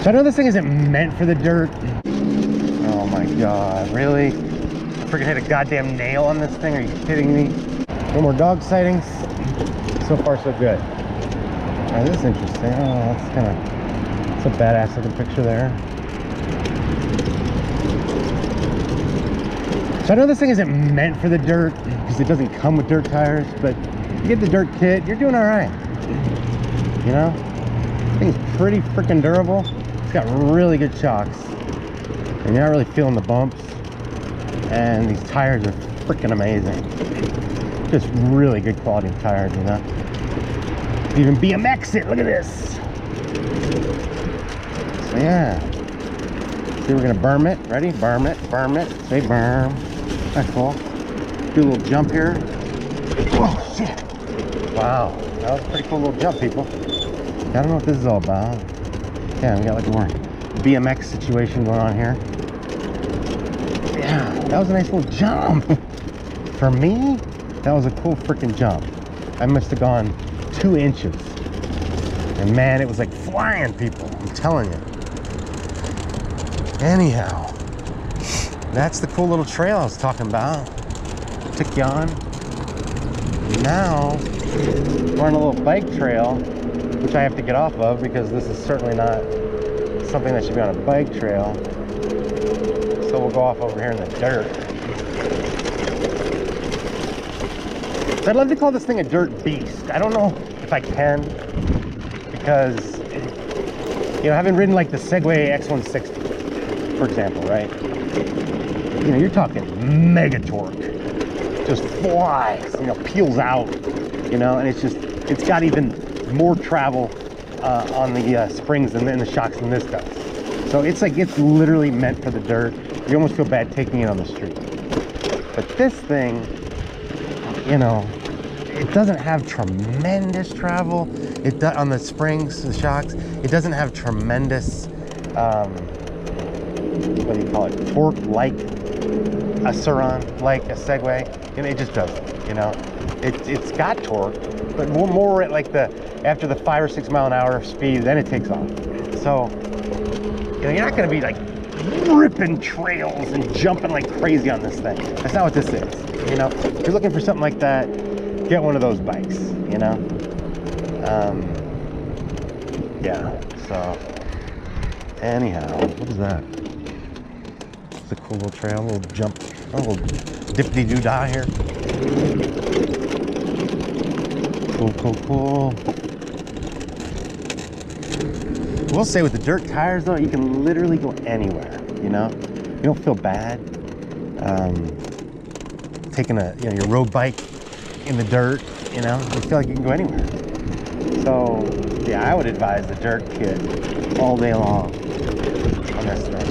So I know this thing isn't meant for the dirt. Oh my God, really? I freaking hit a goddamn nail on this thing, are you kidding me? No more dog sightings. So far so good. Oh, this is interesting. Oh, that's kind of, it's a badass looking picture there. So I know this thing isn't meant for the dirt because it doesn't come with dirt tires, but you get the dirt kit, you're doing all right. You know, this thing's pretty freaking durable. It's got really good shocks, and you're not really feeling the bumps. And these tires are freaking amazing. Just really good quality tires, you know. Even BMX it. Look at this. So yeah. See, we're gonna berm it. Ready? Berm it. Berm it. Say berm. That's cool. Do a little jump here. Oh shit! Wow, that was a pretty cool little jump, people. I don't know what this is all about. Yeah, we got like more BMX situation going on here. Yeah, that was a nice little jump. For me, that was a cool freaking jump. I must have gone 2 inches. And man, it was like flying, people. I'm telling you. Anyhow, that's the cool little trail I was talking about. Took you on. Now, we're on a little bike trail, which I have to get off of because this is certainly not something that should be on a bike trail. So we'll go off over here in the dirt. So I'd love to call this thing a dirt beast. I don't know if I can, because, you know, having ridden like the Segway X160, for example, right? You know, you're talking mega torque. Just flies, you know, peels out, you know, and it's got even more travel on the springs and the shocks than this does. So it's like, it's literally meant for the dirt. You almost feel bad taking it on the street. But this thing, you know, it doesn't have tremendous travel. It does on the springs, the shocks. It doesn't have tremendous, what do you call it, torque like a Rcr, like a Segway. You know, it just doesn't. You know, it's got torque, but more at like after the 5 or 6 mile an hour speed, then it takes off. So, you know, you're not going to be like ripping trails and jumping like crazy on this thing. That's not what this is. You know, if you're looking for something like that, get one of those bikes. You know, yeah. So, anyhow, what is that? It's a cool little trail, a little jump, a little dippity-doo-dah here. Cool. We'll say with the dirt tires though, you can literally go anywhere, you know? You don't feel bad. Taking your road bike in the dirt, you know? You feel like you can go anywhere. So, yeah, I would advise the dirt kit all day long on this thing.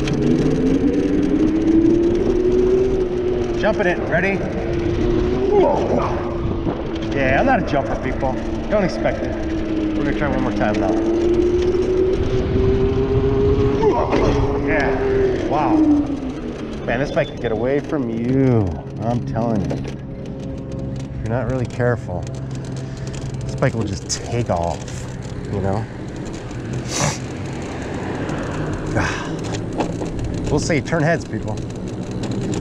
Jumping it, ready? Whoa. Yeah, I'm not a jumper, people. Don't expect it. We're gonna try one more time now. Yeah, wow. Man, this bike could get away from you. I'm telling you. If you're not really careful, this bike will just take off, you know? We'll say turn heads, people.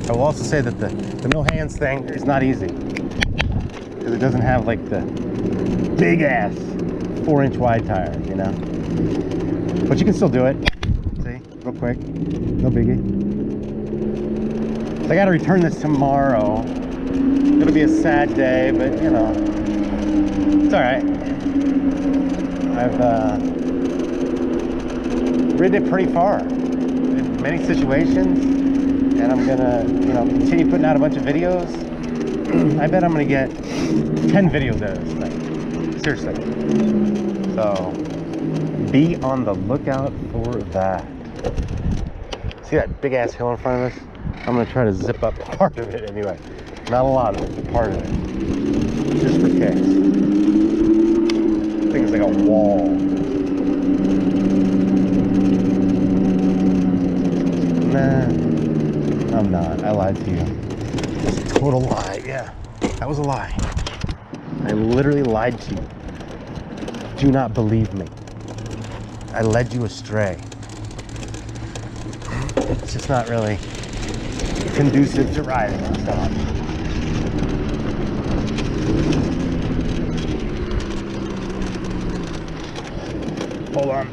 I will also say that the no hands thing is not easy, because it doesn't have like the big ass 4-inch wide tire, you know. But you can still do it. See, real quick, no biggie. So I got to return this tomorrow. It'll be a sad day, but you know, it's all right. I've ridden it pretty far in many situations. And I'm gonna, you know, continue putting out a bunch of videos. I bet I'm gonna get 10 videos out of this thing. Seriously. So, be on the lookout for that. See that big ass hill in front of us? I'm gonna try to zip up part of it anyway. Not a lot of it, but part of it. Just for kicks. Thing's like a wall. Nah. I'm not. I lied to you. It's a total lie. Yeah, that was a lie. I literally lied to you. Do not believe me. I led you astray. It's just not really conducive to riding. So. Hold on.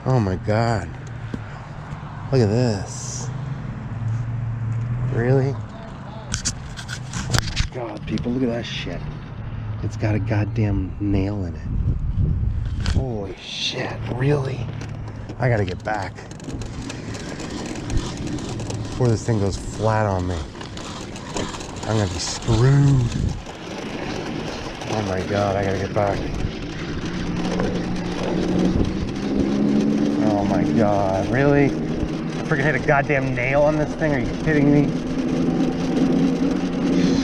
Oh my God. Look at this. Really? Oh my God, people, look at that shit. It's got a goddamn nail in it. Holy shit, really? I gotta get back before this thing goes flat on me. I'm gonna be screwed. Oh my God, I gotta get back. Oh my God, really? I freaking hit a goddamn nail on this thing? Are you kidding me?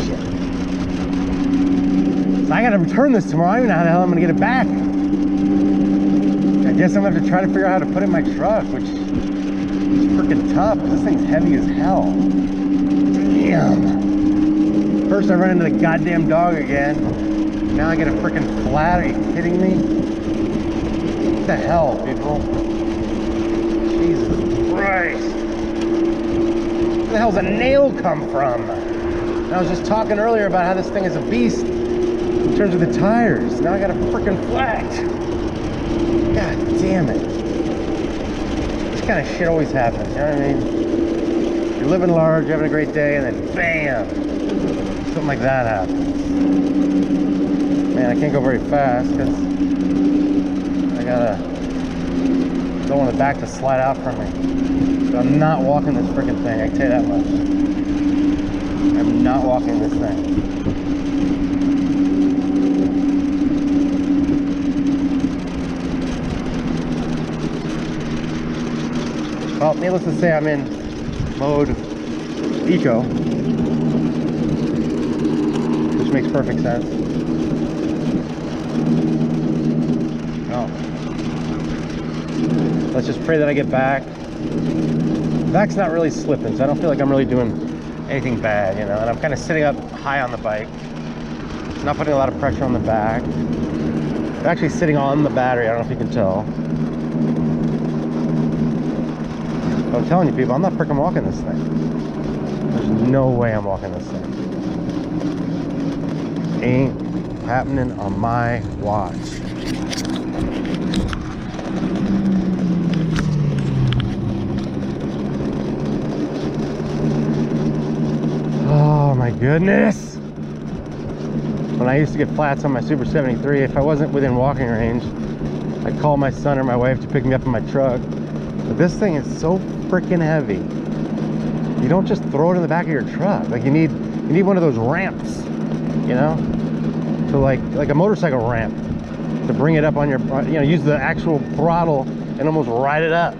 Shit. So I gotta return this tomorrow. I don't even know how the hell I'm gonna get it back. I guess I'm gonna have to try to figure out how to put it in my truck, which is freaking tough. This thing's heavy as hell. Damn. First I run into the goddamn dog again. Now I get a freaking flat. Are you kidding me? What the hell, people? Jesus Christ. Where the hell's a nail come from? And I was just talking earlier about how this thing is a beast in terms of the tires. Now I got a freaking flat. God damn it. This kind of shit always happens, you know what I mean? You're living large, you're having a great day, and then bam! Something like that happens. Man, I can't go very fast because I don't want the back to slide out from me. So I'm not walking this freaking thing, I can tell you that much. I'm not walking this thing. Well, needless to say, I'm in mode eco, which makes perfect sense. Oh. Let's just pray that I get back. Back's not really slipping, so I don't feel like I'm really doing anything bad, you know. And I'm kind of sitting up high on the bike, not putting a lot of pressure on the back. I'm actually sitting on the battery. I don't know if you can tell. I'm telling you, people, I'm not freaking walking this thing. There's no way I'm walking this thing. Ain't happening on my watch. Oh my goodness. When I used to get flats on my Super 73, if I wasn't within walking range, I'd call my son or my wife to pick me up in my truck. But this thing is so freaking heavy. You don't just throw it in the back of your truck. Like you need one of those ramps, you know, to like a motorcycle ramp to bring it up on your, you know, use the actual throttle and almost ride it up,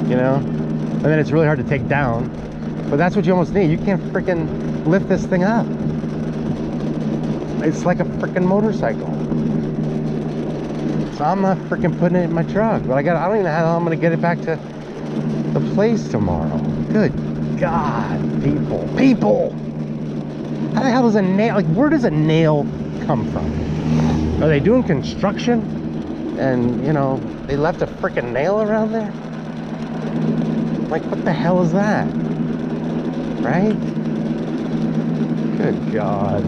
you know. And then it's really hard to take down, but that's what you almost need. You can't freaking lift this thing up. It's like a freaking motorcycle. So I'm not freaking putting it in my truck, but I don't even know how I'm gonna get it back to the place tomorrow. Good God, people. How the hell does a nail, like where does a nail come from? Are they doing construction and, you know, they left a freaking nail around there? Like what the hell is that? Right? Good God.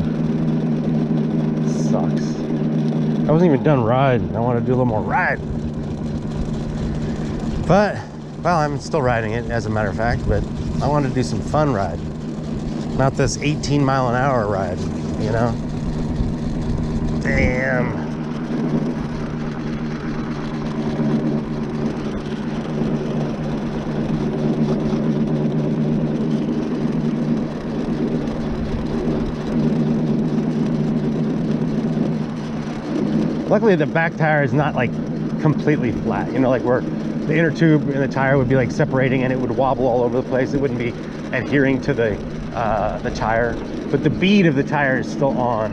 Sucks. I wasn't even done riding. I want to do a little more riding. But, well, I'm still riding it as a matter of fact, but I want to do some fun riding. Not this 18-mile-an-hour ride, you know? Damn. Luckily, the back tire is not like completely flat, you know, like where the inner tube in the tire would be like separating and it would wobble all over the place. It wouldn't be adhering to the tire, but the bead of the tire is still on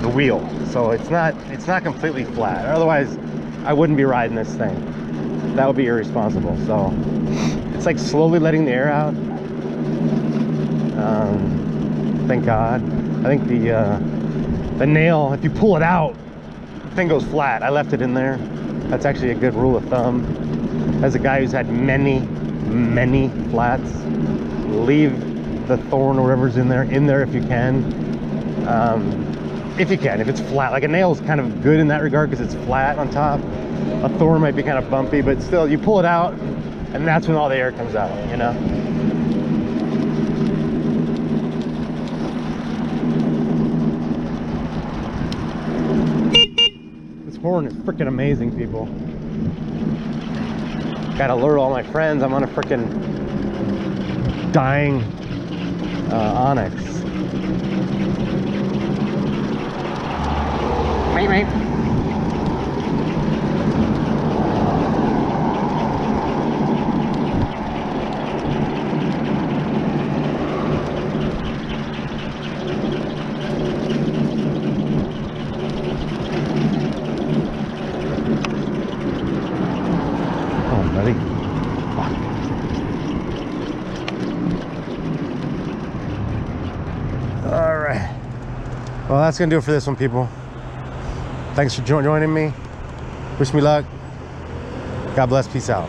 the wheel, so it's not completely flat. Otherwise, I wouldn't be riding this thing. That would be irresponsible. So it's like slowly letting the air out. thank God. I think the nail, if you pull it out, the thing goes flat. I left it in there. That's actually a good rule of thumb. As a guy who's had many flats, leave the thorn or whatever's in there if you can. If it's flat. Like a nail is kind of good in that regard because it's flat on top. A thorn might be kind of bumpy, but still, you pull it out, and that's when all the air comes out, you know? This horn is freaking amazing, people. Gotta lure all my friends. I'm on a freaking dying Onyx. Mate. Buddy. All right. Well, that's gonna do it for this one, people. Thanks for joining me. Wish me luck. God bless. Peace out.